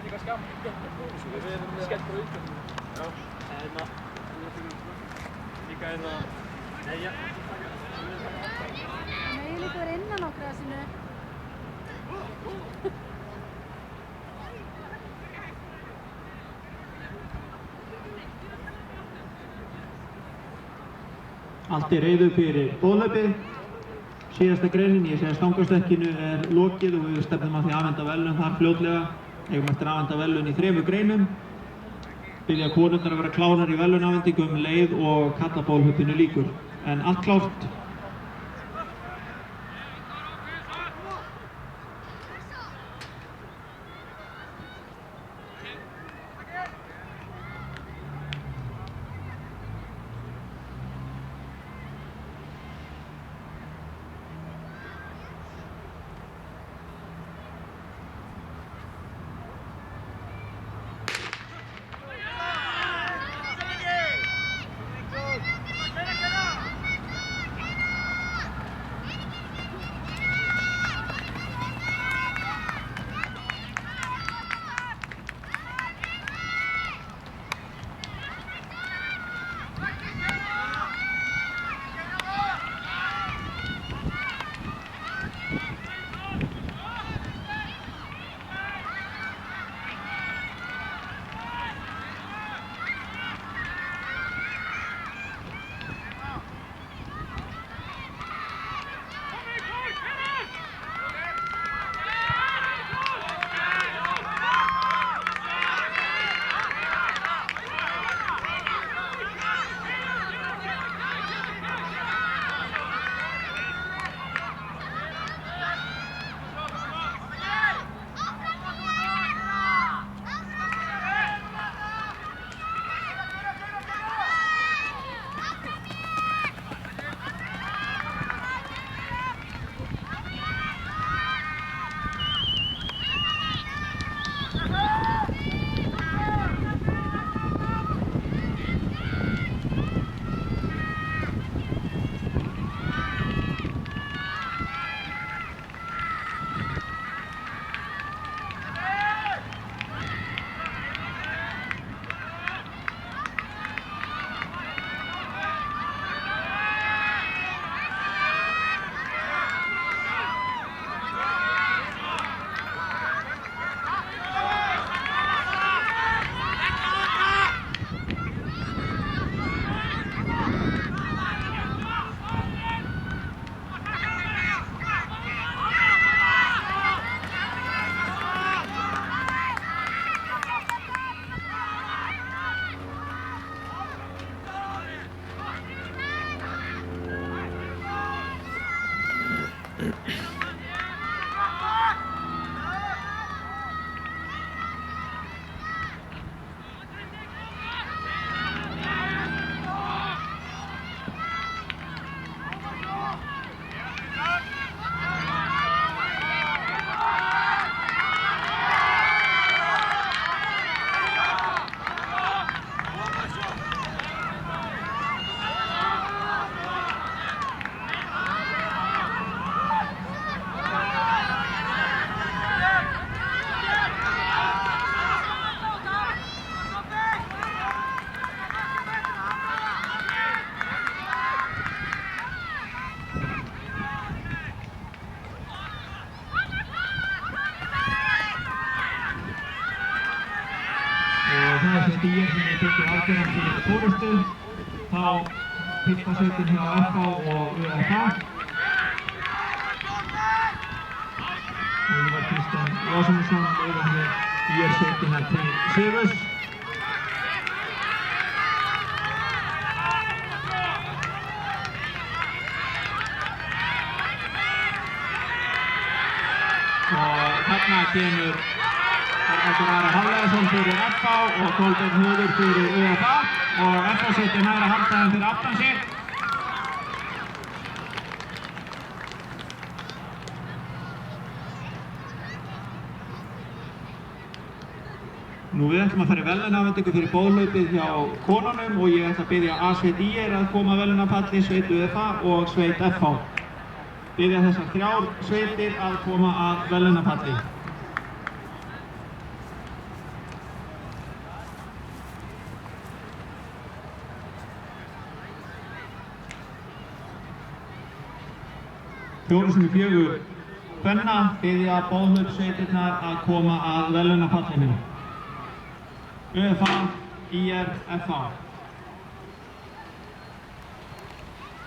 líka skaman. Við erum skemmt frá umhverfinu. Já. Líka Nei, já. Það megi líka vera innan á grasinu. Allt er reiður fyrir boðhlaupið. Síðasta greinin, ég segi að stangarstökkinu lokið og við stefnum að því að afhenda verðlaun þar fljótlega. Eigum eftir að afhenda verðlaun í 3 greinum. Byrja konurnar að vera klárar í verðlaunafhendingu leið og kallaboðhlaupinu lýkur. En allt klárt. Það sem stíðir sem við fengið afgjörðan fyrir fórustu, þá pittasveitin hjá FH og ÖFA. Og Ívar Kristján Jósumsson leiðir hér írsveitina til sigurs. Og þarna kemur Arnaldur Ari Hafleðarsson fyrir FH og Kolbeinn Höður fyrir ÖFA og FH setur næra haldstæðan fyrir aftan sig. Nú við ætlum að fara í verðlaunaafhendingu fyrir boðhlaupið hjá konunum og ég ætla að biðja A-sveit IR að koma verðlaunapalli, sveit ÖFA og sveit FH. Biðja þessar 3 sveitir að koma að verðlaunapalli. 4x4 kvenna biðja boðhlaupssveitirnar að koma að verðlaunapallinum. ÖFA, IR, FA.